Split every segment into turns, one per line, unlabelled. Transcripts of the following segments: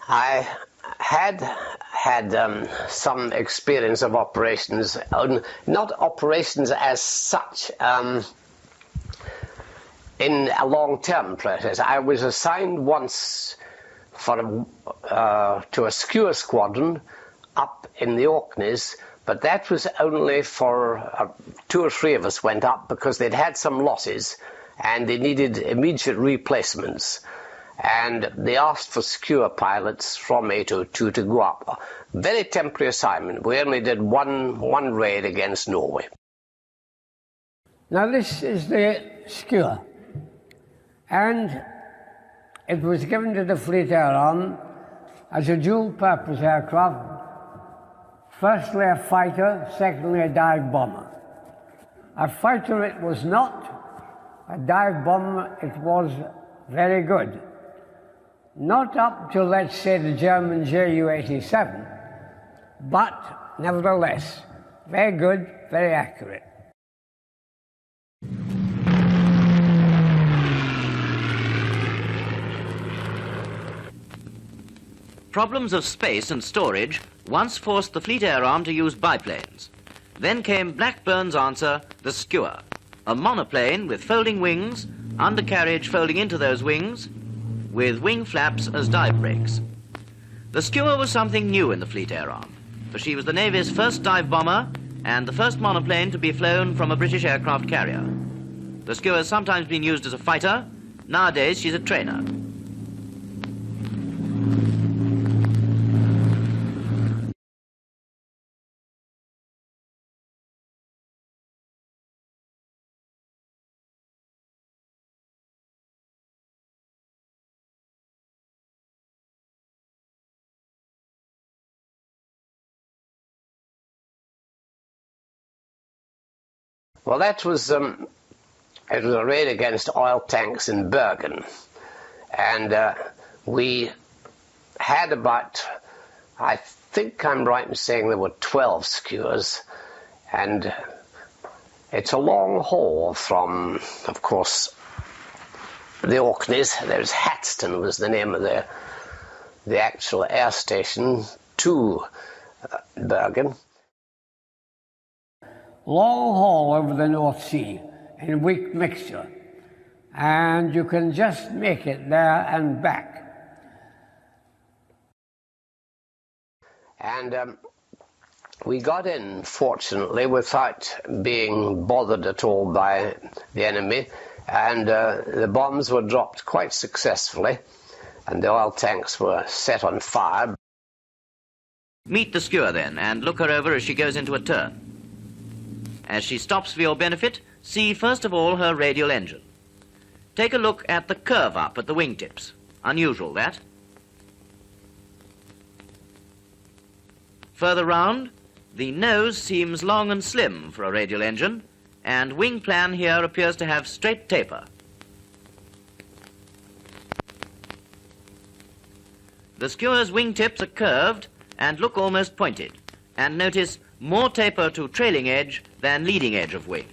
I had some experience of operations, not operations as such, in a long-term process. I was assigned once to a Skua squadron up in the Orkneys, but that was only for 2 or 3 of us went up because they'd had some losses and they needed immediate replacements. And they asked for Skua pilots from 802 to go up. Very temporary assignment. We only did one raid against Norway.
Now this is the Skua, and it was given to the Fleet Air Arm as a dual-purpose aircraft. Firstly a fighter, secondly a dive bomber. A fighter it was not, a dive bomber it was very good. Not up to, let's say, the German Ju-87, but nevertheless, very good, very accurate.
Problems of space and storage once forced the Fleet Air Arm to use biplanes. Then came Blackburn's answer, the Skua, a monoplane with folding wings, undercarriage folding into those wings, with wing flaps as dive brakes. The Skua was something new in the Fleet Air Arm, for she was the Navy's first dive bomber and the first monoplane to be flown from a British aircraft carrier. The Skua has sometimes been used as a fighter. Nowadays, she's a trainer.
Well, that was it was a raid against oil tanks in Bergen, and we had about, I think I'm right in saying there were 12 skuas, and it's a long haul from, of course, the Orkneys. There's Hatston was the name of the actual air station, to Bergen.
Long haul over the North Sea in weak mixture, and you can just make it there and back.
And we got in, fortunately, without being bothered at all by the enemy, and the bombs were dropped quite successfully, and the oil tanks were set on fire.
Meet the Skua then, and look her over as she goes into a turn. As she stops for your benefit, see first of all her radial engine. Take a look at the curve up at the wingtips. Unusual, that. Further round, the nose seems long and slim for a radial engine, and wing plan here appears to have straight taper. The Skua's wingtips are curved and look almost pointed, and notice more taper to trailing edge than leading edge of wing.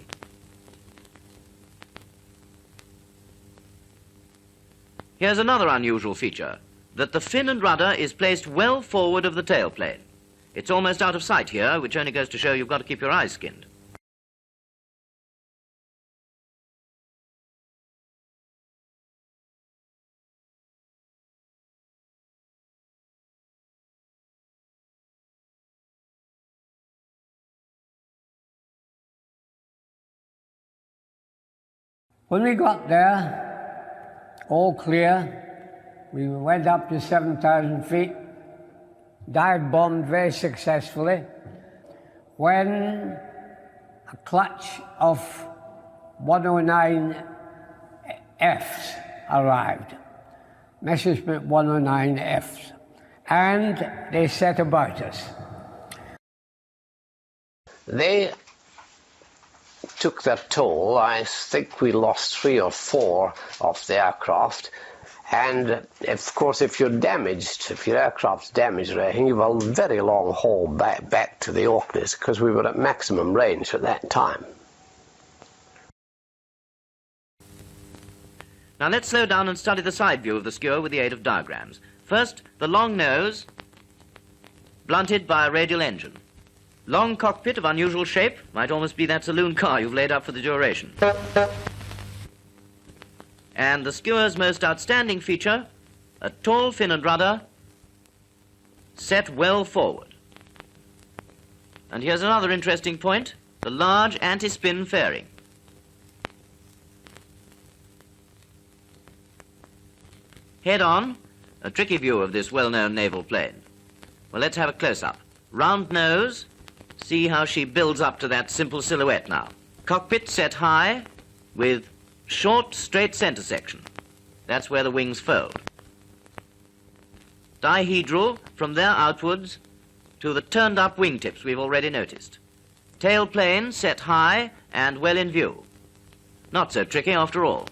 Here's another unusual feature, that the fin and rudder is placed well forward of the tailplane. It's almost out of sight here, which only goes to show you've got to keep your eyes skinned.
When we got there, all clear, we went up to 7,000 feet, dive bombed very successfully, when a clutch of 109 Fs arrived, Messerschmitt 109 Fs, and they set about us.
They took their toll. I think we lost 3 or 4 of the aircraft, and of course if you're damaged, if your aircraft's damaged or anything, you've a very long haul back to the Orkneys, because we were at maximum range at that time.
Now let's slow down and study the side view of the Skua with the aid of diagrams. First, the long nose, blunted by a radial engine. Long cockpit of unusual shape, might almost be that saloon car you've laid up for the duration. And the Skua's most outstanding feature, a tall fin and rudder set well forward. And here's another interesting point, the large anti-spin fairing. Head on, a tricky view of this well-known naval plane. Well, let's have a close-up. Round nose, see how she builds up to that simple silhouette now. Cockpit set high with short, straight center section. That's where the wings fold. Dihedral from there outwards to the turned-up wingtips we've already noticed. Tail plane set high and well in view. Not so tricky after all.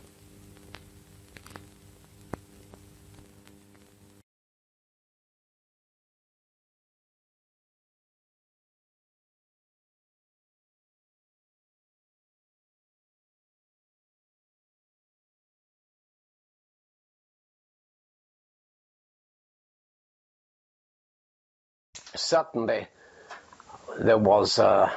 Certainly, there was a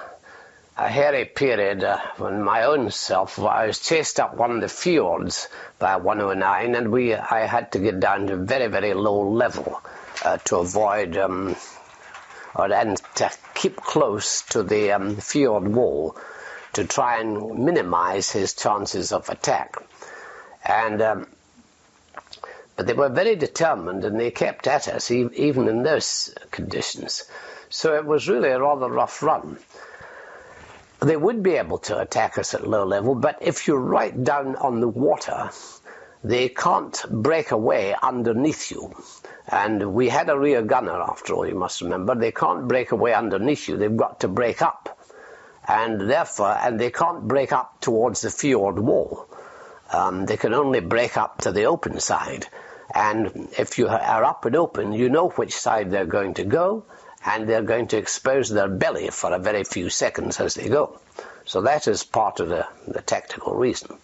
hairy period when my own self, I was chased up one of the fjords by 109, and I had to get down to very, very low level to avoid and to keep close to the fjord wall to try and minimize his chances of attack. And but they were very determined, and they kept at us even in those conditions. So it was really a rather rough run. They would be able to attack us at low level, but if you're right down on the water, they can't break away underneath you. And we had a rear gunner, after all, you must remember. They can't break away underneath you. They've got to break up. And therefore, they can't break up towards the fjord wall. They can only break up to the open side. And if you are up and open, you know which side they're going to go, and they're going to expose their belly for a very few seconds as they go. So that is part of the tactical reason.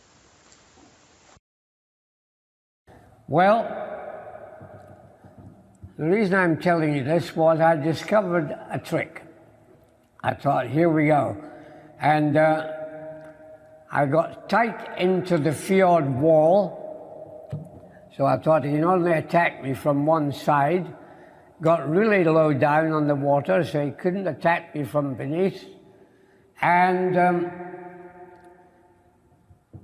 Well, the reason I'm telling you this was I discovered a trick. I thought, here we go. And I got tight into the fjord wall, so I thought he can only attack me from one side. Got really low down on the water, so he couldn't attack me from beneath. And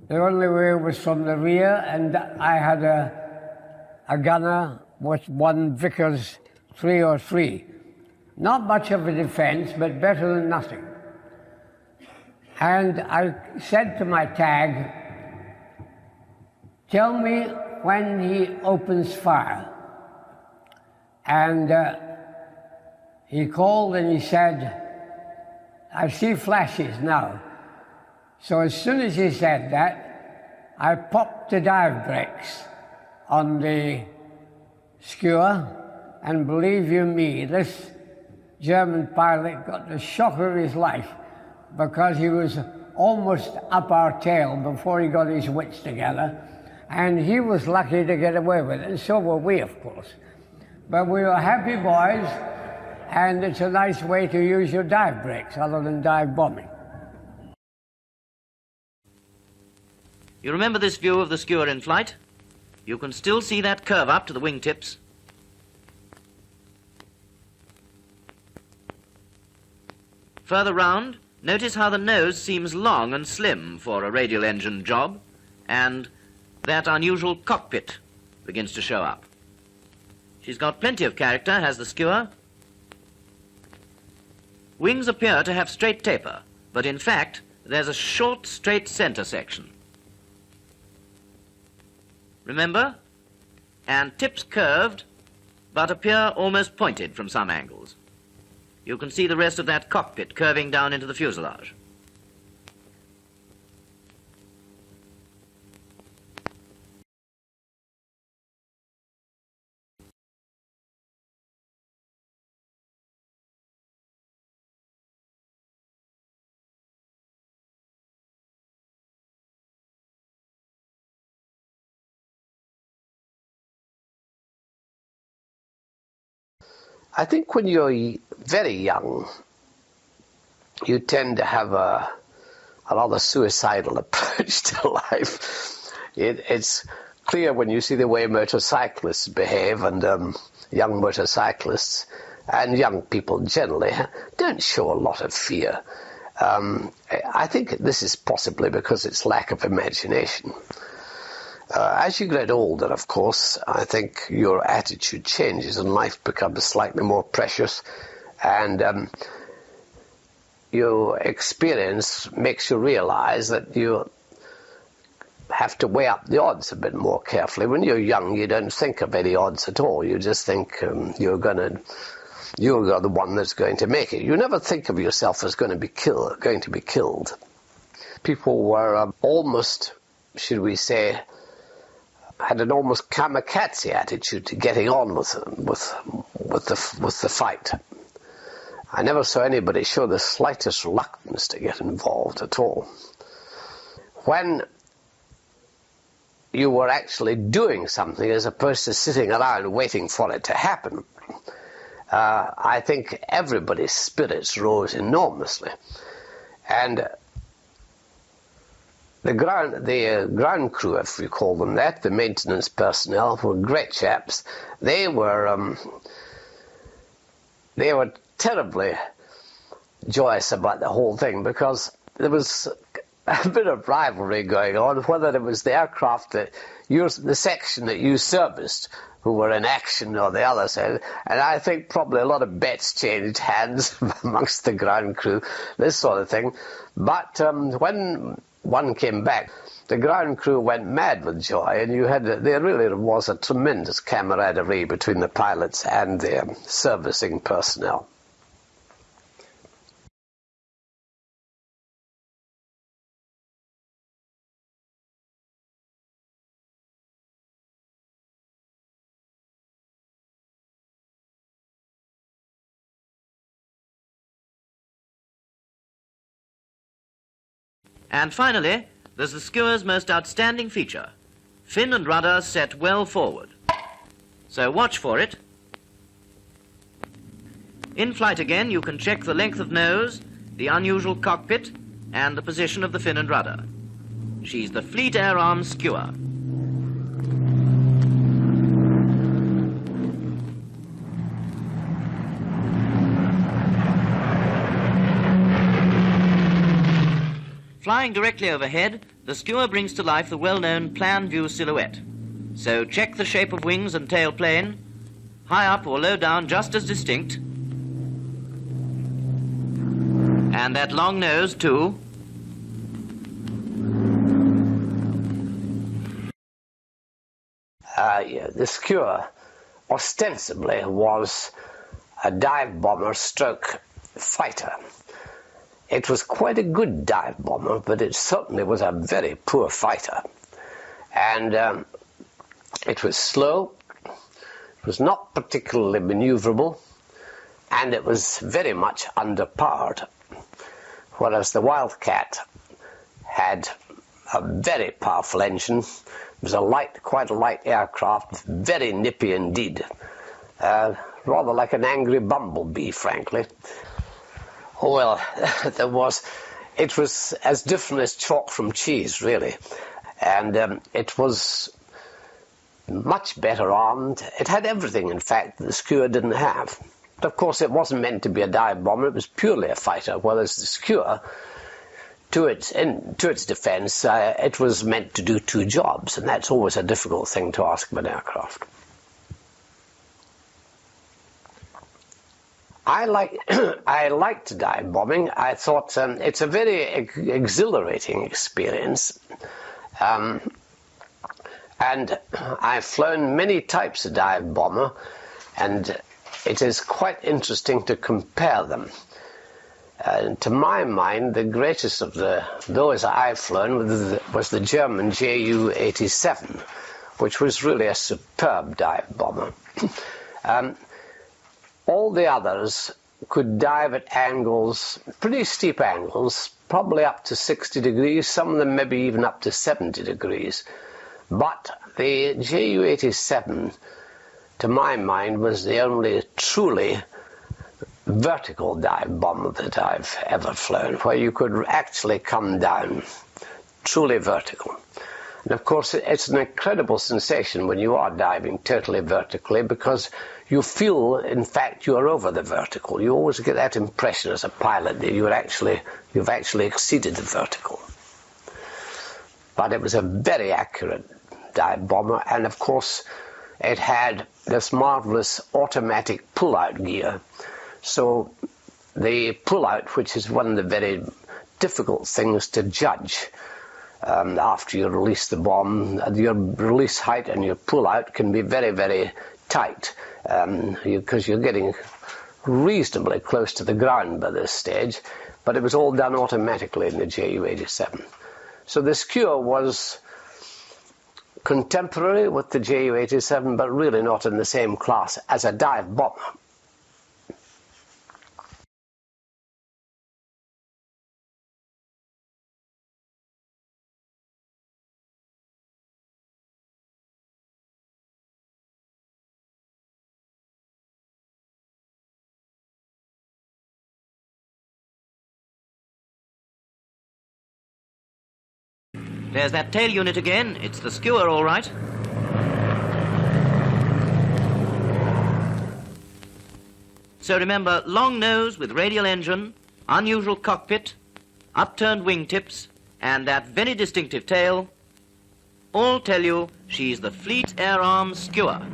the only way was from the rear, and I had a gunner with one Vickers 303. Not much of a defense, but better than nothing. And I said to my tag, tell me when he opens fire. And he called and he said, I see flashes now. So as soon as he said that, I popped the dive brakes on the Skua, and believe you me, this German pilot got the shock of his life, because he was almost up our tail before he got his wits together, and he was lucky to get away with it, and so were we, of course. But we were happy boys, and it's a nice way to use your dive brakes other than dive bombing.
You remember this view of the Skua in flight? You can still see that curve up to the wingtips. Further round, notice how the nose seems long and slim for a radial engine job, and that unusual cockpit begins to show up. She's got plenty of character, has the Skua. Wings appear to have straight taper, but in fact, there's a short, straight center section. Remember? And tips curved, but appear almost pointed from some angles. You can see the rest of that cockpit curving down into the fuselage.
I think when you're very young, you tend to have a rather suicidal approach to life. It's clear when you see the way motorcyclists behave, and young motorcyclists and young people generally don't show a lot of fear. I think this is possibly because it's lack of imagination. As you get older, of course, I think your attitude changes and life becomes slightly more precious, and your experience makes you realize that you have to weigh up the odds a bit more carefully. When you're young, you don't think of any odds at all. You just think you're the one that's going to make it. You never think of yourself as going to be killed. People were almost, should we say, had an almost kamikaze attitude to getting on with the fight. I never saw anybody show the slightest reluctance to get involved at all. When you were actually doing something as opposed to sitting around waiting for it to happen, I think everybody's spirits rose enormously. And the ground crew, if we call them that, the maintenance personnel, were great chaps. They were terribly joyous about the whole thing, because there was a bit of rivalry going on, whether it was the aircraft the section that you serviced who were in action or the other side. And I think probably a lot of bets changed hands amongst the ground crew, this sort of thing. But when one came back, the ground crew went mad with joy, and there really was a tremendous camaraderie between the pilots and the servicing personnel.
And finally, there's the Skua's most outstanding feature: fin and rudder set well forward. So watch for it. In flight again, you can check the length of nose, the unusual cockpit, and the position of the fin and rudder. She's the Fleet Air Arm Skua. Flying directly overhead, the Skua brings to life the well-known plan view silhouette. So check the shape of wings and tail plane, high up or low down just as distinct. And that long nose too.
The Skua ostensibly was a dive bomber stroke fighter. It was quite a good dive bomber, but it certainly was a very poor fighter. And it was slow, it was not particularly maneuverable, and it was very much underpowered. Whereas the Wildcat had a very powerful engine. It was quite a light aircraft, very nippy indeed. Rather like an angry bumblebee, frankly. Oh, well, it was as different as chalk from cheese, really. And it was much better armed. It had everything, in fact, that the Skua didn't have. But of course, it wasn't meant to be a dive bomber. It was purely a fighter, whereas the Skua, to its defense, it was meant to do two jobs, and that's always a difficult thing to ask of an aircraft. I liked dive bombing. I thought it's a very exhilarating experience. And I've flown many types of dive bomber, and it is quite interesting to compare them. To my mind, the greatest of those I've flown was the German Ju-87, which was really a superb dive bomber. All the others could dive at angles, pretty steep angles, probably up to 60 degrees, some of them maybe even up to 70 degrees. But the Ju-87 to my mind, was the only truly vertical dive bomber that I've ever flown, where you could actually come down, truly vertical. And of course, it's an incredible sensation when you are diving totally vertically, because you feel, in fact, you are over the vertical. You always get that impression as a pilot that you've actually exceeded the vertical. But it was a very accurate dive bomber, and of course, it had this marvelous automatic pull-out gear. So the pull-out, which is one of the very difficult things to judge, after you release the bomb, your release height and your pull-out can be very, very tight, because you're getting reasonably close to the ground by this stage, but it was all done automatically in the Ju-87. So the Skua was contemporary with the Ju-87, but really not in the same class as a dive bomber.
There's that tail unit again. It's the Skua, all right. So remember, long nose with radial engine, unusual cockpit, upturned wingtips, and that very distinctive tail all tell you she's the Fleet Air Arm Skua.